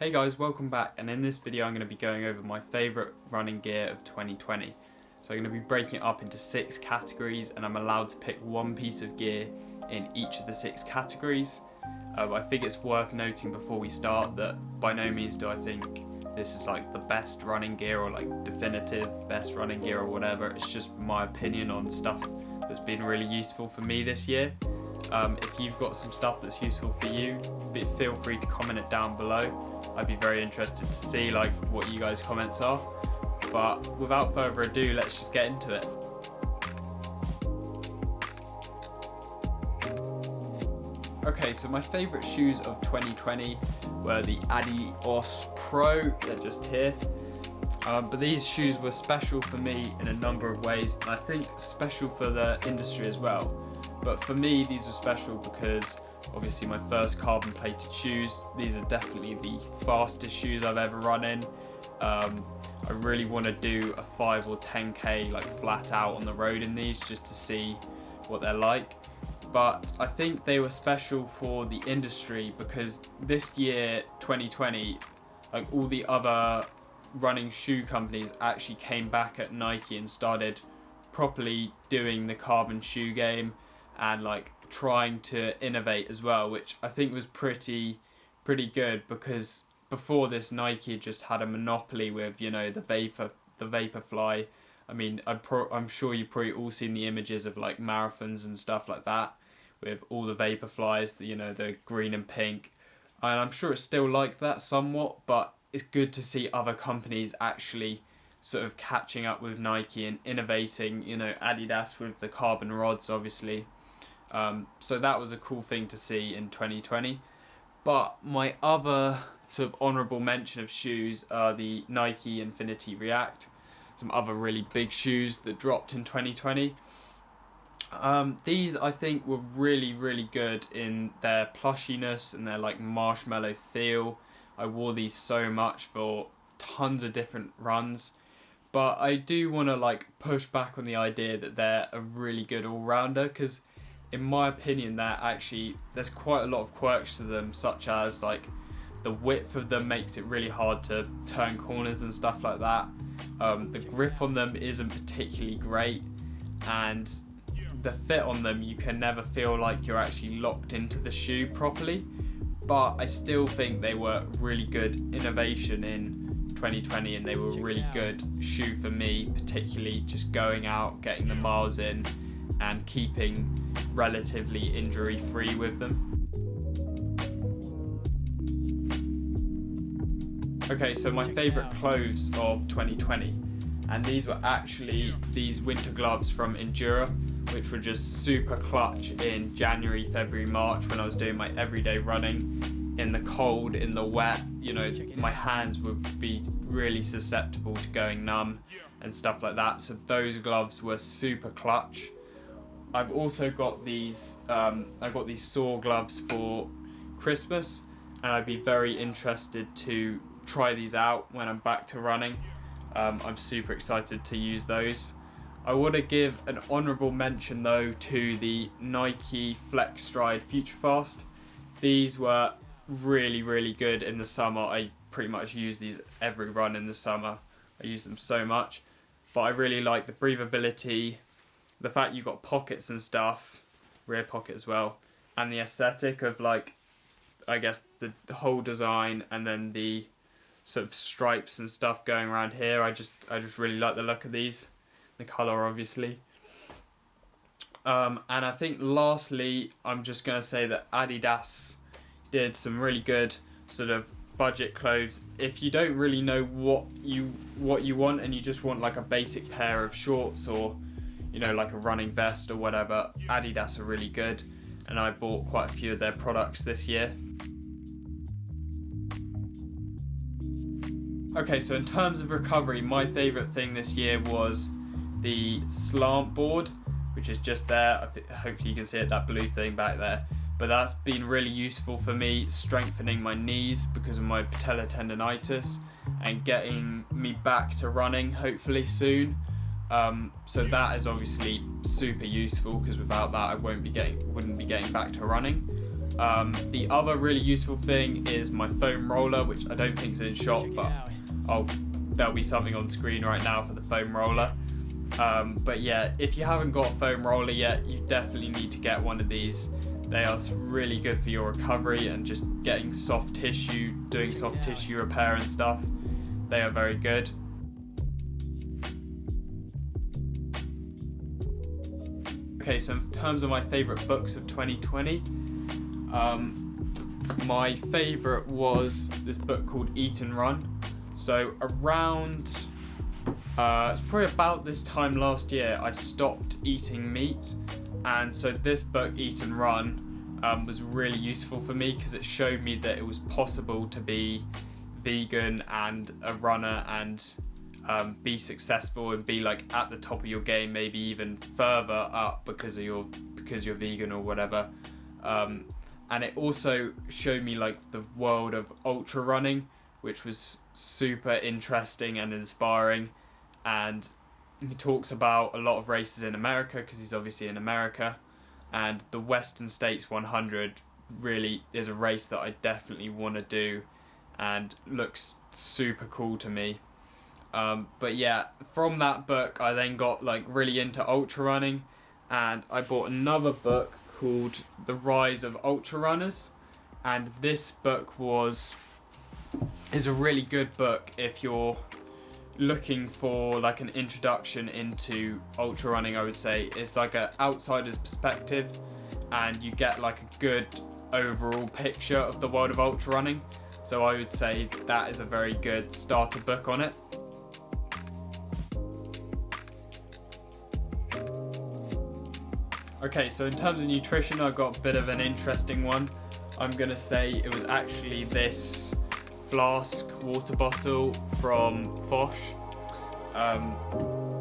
Hey guys, welcome back, and in this video I'm going to be going over my favourite running gear of 2020. So I'm going to be breaking it up into 6 categories, and I'm allowed to pick one piece of gear in each of the 6 categories. I think it's worth noting before we start that by no means do I think this is like the best running gear or like definitive best running gear or whatever. It's just my opinion on stuff that's been really useful for me this year. If you've got some stuff that's useful for you, feel free to comment it down below. I'd be very interested to see like what you guys' comments are. But without further ado, let's just get into it. Okay, so my favourite shoes of 2020 were the Adios Pro. They're just here. But these shoes were special for me in a number of ways, and I think special for the industry as well. But for me, these were special because obviously my first carbon plated shoes. These are definitely the fastest shoes I've ever run in. I really want to do a 5 or 10k like flat out on the road in these just to see what they're like. But I think they were special for the industry because this year, 2020, like all the other running shoe companies actually came back at Nike and started properly doing the carbon shoe game and like trying to innovate as well, which I think was pretty good, because before this Nike just had a monopoly with, you know, the Vaporfly. I mean, I'm sure you've probably all seen the images of like marathons and stuff like that with all the Vaporflies, you know, the green and pink, and I'm sure it's still like that somewhat, but it's good to see other companies actually sort of catching up with Nike and innovating, you know, Adidas with the carbon rods obviously. So that was a cool thing to see in 2020. But my other sort of honourable mention of shoes are the Nike Infinity React, some other really big shoes that dropped in 2020. These I think were really good in their plushiness and their like marshmallow feel. I wore these so much for tons of different runs. But I do want to like push back on the idea that they're a really good all-rounder, because in my opinion, there's quite a lot of quirks to them, such as like the width of them makes it really hard to turn corners and stuff like that. The grip on them isn't particularly great, and the fit on them, you can never feel like you're actually locked into the shoe properly. But I still think they were really good innovation in 2020, and they were a really good shoe for me, particularly just going out, getting the miles in and keeping relatively injury free with them. Okay, so my favourite clothes of 2020, and these were actually these winter gloves from Endura, which were just super clutch in January, February, March when I was doing my everyday running in the cold, in the wet. You know, my hands would be really susceptible to going numb and stuff like that, so those gloves were super clutch. I've also got these Saw gloves for Christmas, and I'd be very interested to try these out when I'm back to running. I'm super excited to use those. I want to give an honourable mention though to the Nike Flex Stride Future Fast. These were really good in the summer. I pretty much use these every run in the summer. I use them so much. But I really like the breathability, the fact you've got pockets and stuff, rear pocket as well, and the aesthetic of like, I guess the whole design, and then the sort of stripes and stuff going around here. I just really like the look of these, the colour obviously. And I think lastly, I'm just going to say that Adidas did some really good sort of budget clothes. If you don't really know what you want, and you just want like a basic pair of shorts or, you know, like a running vest or whatever, Adidas are really good, and I bought quite a few of their products this year. Okay, so in terms of recovery, my favourite thing this year was the slant board, which is just there. Hopefully you can see it, that blue thing back there. But that's been really useful for me, strengthening my knees because of my patellar tendonitis, and getting me back to running hopefully soon. So that is obviously super useful, because without that I wouldn't be getting back to running. The other really useful thing is my foam roller, which I don't think is in shop, but there'll be something on screen right now for the foam roller. But yeah, if you haven't got a foam roller yet, you definitely need to get one of these. They are really good for your recovery and just getting soft tissue, doing soft tissue repair and stuff. They are very good. Okay, so in terms of my favourite books of 2020, my favourite was this book called Eat and Run. So around, it's probably about this time last year, I stopped eating meat. And so this book, Eat and Run, was really useful for me because it showed me that it was possible to be vegan and a runner and be successful and be like at the top of your game, maybe even further up because you're vegan or whatever. And it also showed me like the world of ultra running, which was super interesting and inspiring. And he talks about a lot of races in America because he's obviously in America, and the Western States 100 really is a race that I definitely want to do and looks super cool to me. But yeah, from that book I then got like really into ultra running, and I bought another book called The Rise of Ultra Runners, and this book is a really good book if you're looking for like an introduction into ultra running. I would say it's like an outsider's perspective, and you get like a good overall picture of the world of ultra running. So I would say that is a very good starter book on it. Okay, so in terms of nutrition, I've got a bit of an interesting one. I'm gonna say it was actually this flask water bottle from Foch.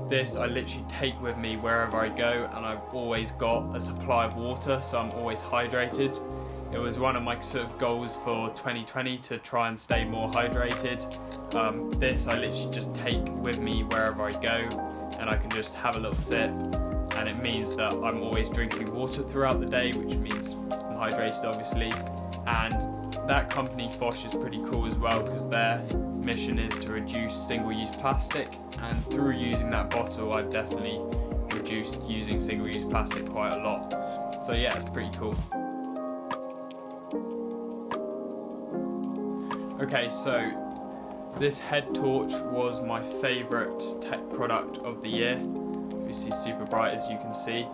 This I literally take with me wherever I go, and I've always got a supply of water, so I'm always hydrated. It was one of my sort of goals for 2020 to try and stay more hydrated. This I literally just take with me wherever I go, and I can just have a little sip, and it means that I'm always drinking water throughout the day, which means I'm hydrated obviously. And that company Foch is pretty cool as well because their mission is to reduce single-use plastic, and through using that bottle I've definitely reduced using single-use plastic quite a lot. So yeah, it's pretty cool. Okay, so this head torch was my favourite tech product of the year. Obviously super bright as you can see.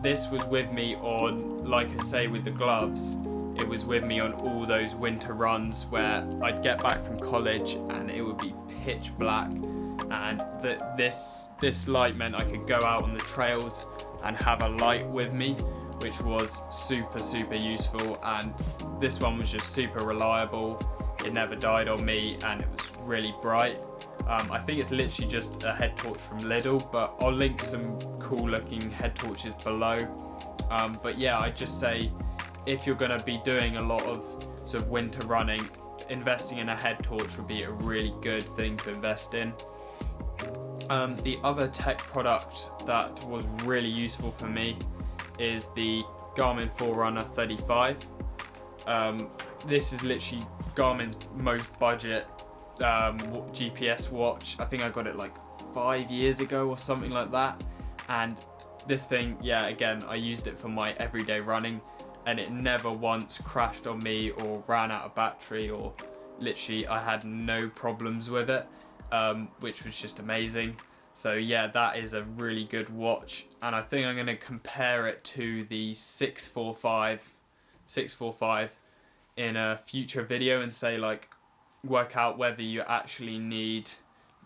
This was with me on, like I say with the gloves, it was with me on all those winter runs where I'd get back from college and it would be pitch black, and this light meant I could go out on the trails and have a light with me, which was super useful. And this one was just super reliable, it never died on me, and it was really bright. I think it's literally just a head torch from Lidl, but I'll link some cool looking head torches below. But yeah, I'd just say if you're going to be doing a lot of sort of winter running, investing in a head torch would be a really good thing to invest in. The other tech product that was really useful for me is the Garmin Forerunner 35. This is literally Garmin's most budget GPS watch. I think I got it like 5 years ago or something like that, and this thing, yeah, again, I used it for my everyday running, and it never once crashed on me or ran out of battery, or literally I had no problems with it, which was just amazing. So yeah, that is a really good watch, and I think I'm going to compare it to the 645 in a future video and say, like, work out whether you actually need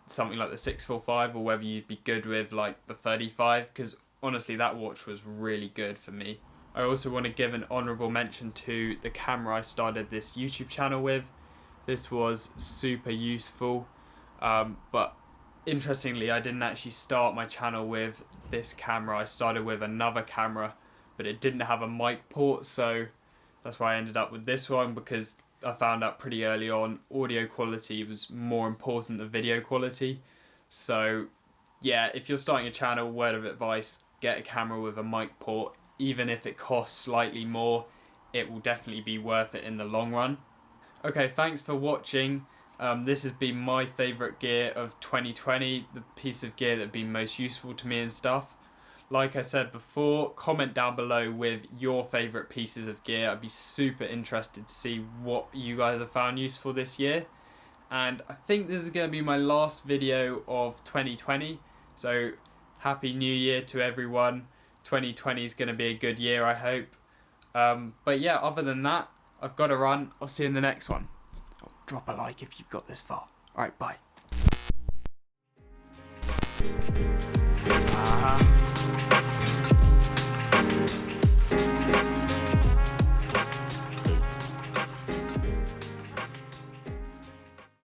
something like the 645 or whether you'd be good with like the 35, because honestly that watch was really good for me. I also want to give an honourable mention to the camera I started this YouTube channel with. This was super useful, but interestingly I didn't actually start my channel with this camera. I started with another camera, but it didn't have a mic port, so that's why I ended up with this one, because I found out pretty early on audio quality was more important than video quality. So yeah, if you're starting a channel, word of advice, get a camera with a mic port. Even if it costs slightly more, it will definitely be worth it in the long run. Okay, thanks for watching. This has been my favourite gear of 2020, the piece of gear that has been most useful to me and stuff. Like I said before, comment down below with your favourite pieces of gear. I'd be super interested to see what you guys have found useful this year. And I think this is going to be my last video of 2020, so Happy New Year to everyone. 2020 is going to be a good year, I hope. But yeah, other than that, I've got to run. I'll see you in the next one. Drop a like if you've got this far. Alright, bye.